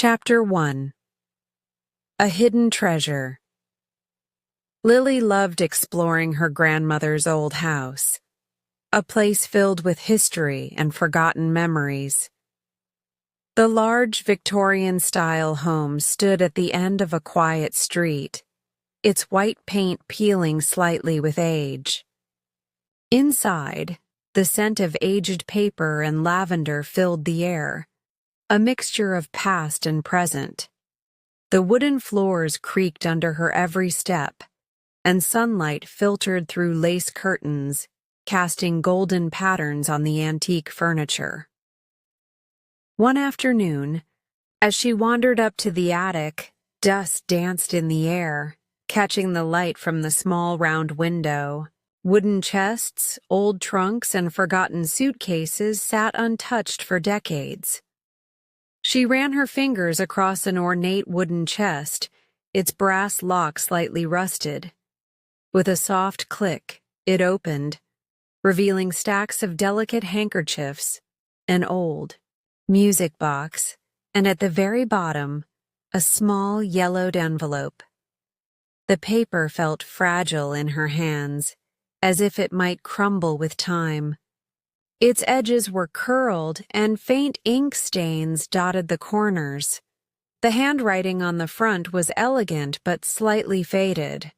Chapter 1. A Hidden Treasure. Lily loved exploring her grandmother's old house, a place filled with history and forgotten memories. The large Victorian-style home stood at the end of a quiet street, its white paint peeling slightly with age. Inside, the scent of aged paper and lavender filled the air, a mixture of past and present. The wooden floors creaked under her every step, and sunlight filtered through lace curtains, casting golden patterns on the antique furniture. One afternoon, as she wandered up to the attic, dust danced in the air, catching the light from the small round window. Wooden chests, old trunks, and forgotten suitcases sat untouched for decades. She ran her fingers across an ornate wooden chest, its brass lock slightly rusted. With a soft click, it opened, revealing stacks of delicate handkerchiefs, an old music box, and at the very bottom, a small yellowed envelope. The paper felt fragile in her hands, as if it might crumble with time. Its edges were curled, and faint ink stains dotted the corners. The handwriting on the front was elegant but slightly faded.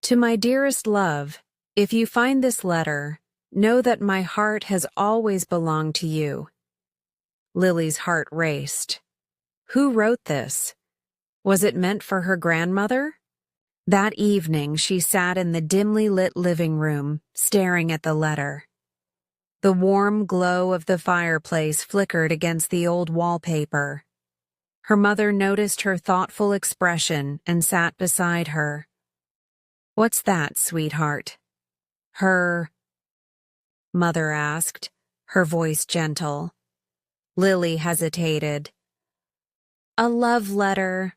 To my dearest love, if you find this letter, know that my heart has always belonged to you. Lily's heart raced. Who wrote this? Was it meant for her grandmother? That evening, she sat in the dimly lit living room, staring at the letter. The warm glow of the fireplace flickered against the old wallpaper. Her mother noticed her thoughtful expression and sat beside her. "What's that, sweetheart?" "Her," Mother asked, her voice gentle. Lily hesitated. "A love letter.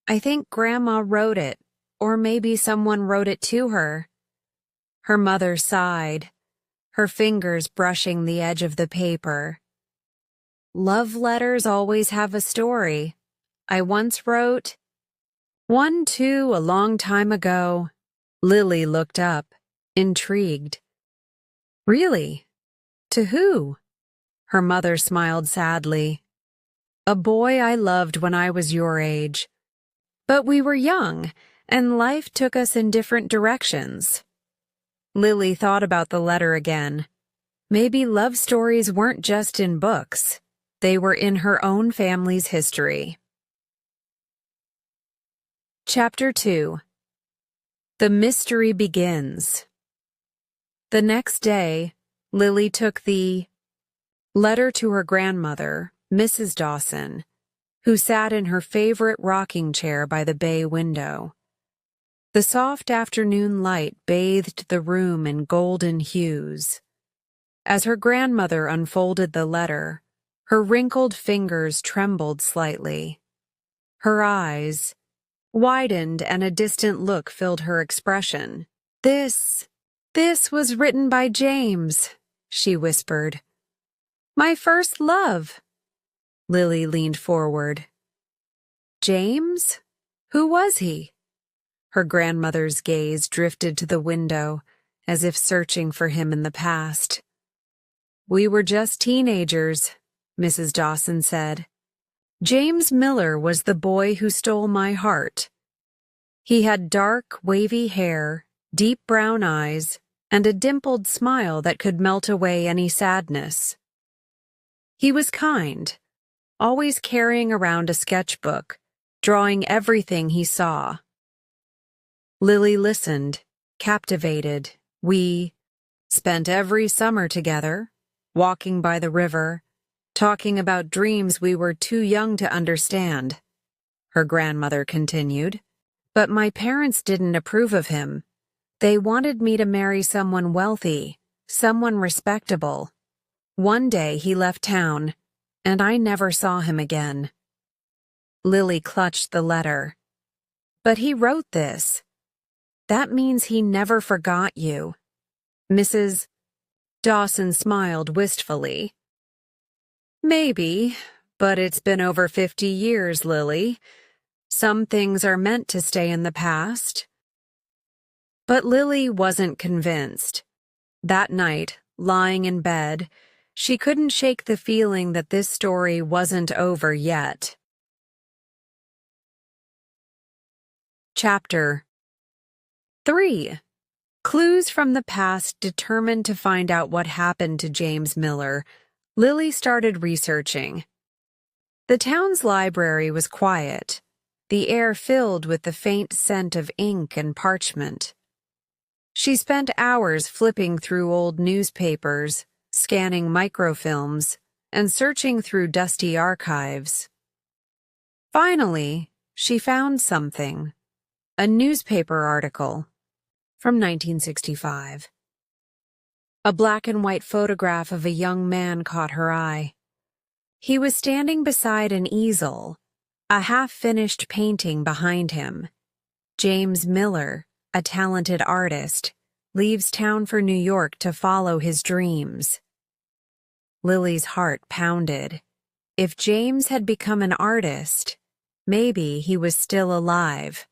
I think Grandma wrote it, or maybe someone wrote it to her." Her mother sighed, her fingers brushing the edge of the paper. "Love letters always have a story. I once wrote one too a long time ago." Lily looked up, intrigued. "Really? To who?" Her mother smiled sadly. "A boy I loved when I was your age. But we were young, and life took us in different directions." Lily thought about the letter again. Maybe love stories weren't just in books. They were in her own family's history. Chapter 2. The Mystery Begins. The next day, Lily took the letter to her grandmother, Mrs. Dawson, who sat in her favorite rocking chair by the bay window. The soft afternoon light bathed the room in golden hues. As her grandmother unfolded the letter, her wrinkled fingers trembled slightly. Her eyes widened and a distant look filled her expression. This was written by James," she whispered. "My first love." Lily leaned forward. "James? Who was he?" Her grandmother's gaze drifted to the window, as if searching for him in the past. "We were just teenagers," Mrs. Dawson said. "James Miller was the boy who stole my heart. He had dark, wavy hair, deep brown eyes, and a dimpled smile that could melt away any sadness. He was kind, always carrying around a sketchbook, drawing everything he saw." Lily listened, captivated. "We spent every summer together, walking by the river, talking about dreams we were too young to understand," her grandmother continued. "But my parents didn't approve of him. They wanted me to marry someone wealthy, someone respectable. One day he left town, and I never saw him again." Lily clutched the letter. "But he wrote this. That means he never forgot you." Mrs. Dawson smiled wistfully. "Maybe, But it's been over 50 years, Lily. Some things are meant to stay in the past. But Lily wasn't convinced. That night, lying in bed, she couldn't shake the feeling that this story wasn't over yet. Chapter 3. Clues from the past. Determined to find out what happened to James Miller, Lily started researching. The town's library was quiet, the air filled with the faint scent of ink and parchment. She spent hours flipping through old newspapers, scanning microfilms, and searching through dusty archives. Finally, she found something. A newspaper article from 1965. A black and white photograph of a young man caught her eye. He was standing beside an easel, a half-finished painting behind him. James Miller, a talented artist, leaves town for New York to follow his dreams. Lily's heart pounded. If James had become an artist, maybe he was still alive.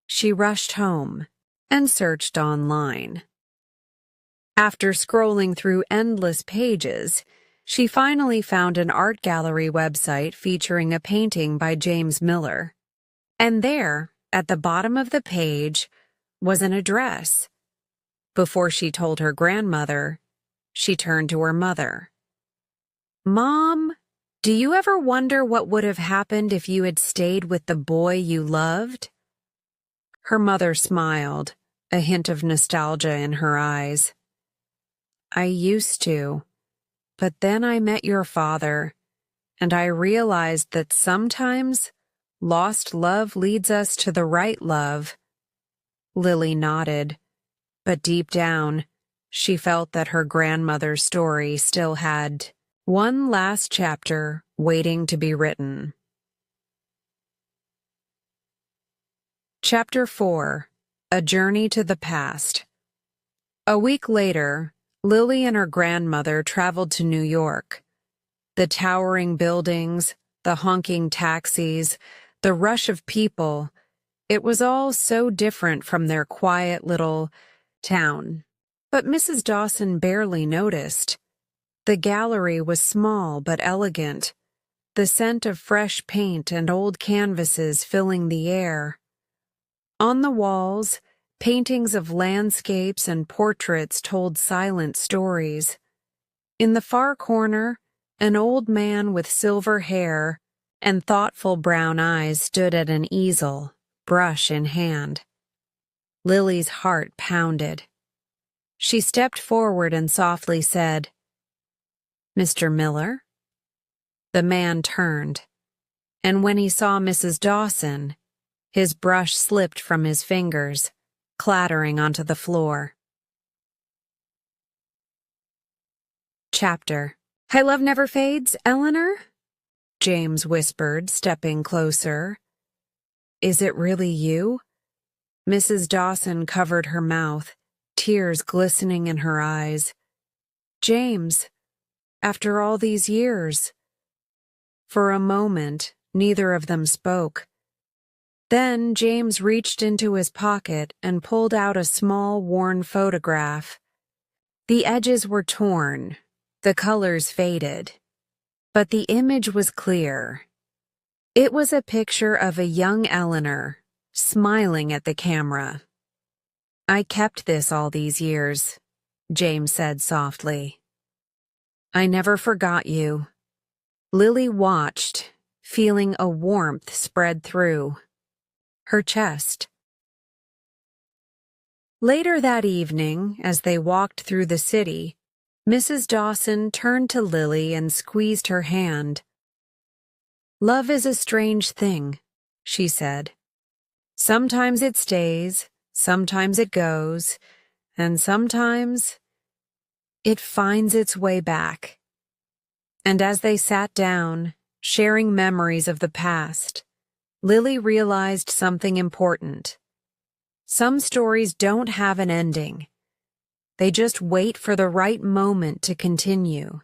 She rushed home and searched online. After scrolling through endless pages, she finally found an art gallery website featuring a painting by James Miller. And there, at the bottom of the page, was an address. Before she told her grandmother, she turned to her mother. "Mom, do you ever wonder what would have happened if you had stayed with the boy you loved?" Her mother smiled, a hint of nostalgia in her eyes. "I used to, but then I met your father, and I realized that sometimes lost love leads us to the right love." Lily nodded, but deep down, she felt that her grandmother's story still had one last chapter waiting to be written. Chapter 4. A Journey to the Past. A week later, Lily and her grandmother traveled to New York. The towering buildings, the honking taxis, the rush of people, it was all so different from their quiet little town. But Mrs. Dawson barely noticed. The gallery was small but elegant, the scent of fresh paint and old canvases filling the air. On the walls, paintings of landscapes and portraits told silent stories. In the far corner, an old man with silver hair and thoughtful brown eyes stood at an easel, brush in hand. Lily's heart pounded. She stepped forward and softly said, "Mr. Miller?" The man turned, and when he saw Mrs. Dawson, his brush slipped from his fingers, clattering onto the floor. Chapter. "I love never fades, Eleanor?" James whispered, stepping closer. "Is it really you?" Mrs. Dawson covered her mouth, tears glistening in her eyes. "James, after all these years." For a moment, neither of them spoke. Then James reached into his pocket and pulled out a small, worn photograph. The edges were torn, the colors faded, but the image was clear. It was a picture of a young Eleanor, smiling at the camera. "I kept this all these years," James said softly. "I never forgot you." Lily watched, feeling a warmth spread through her chest. Later that evening, as they walked through the city, Mrs. Dawson turned to Lily and squeezed her hand. "Love is a strange thing," she said. "Sometimes it stays, sometimes it goes, and sometimes it finds its way back." And as they sat down, sharing memories of the past, Lily realized something important. Some stories don't have an ending. They just wait for the right moment to continue.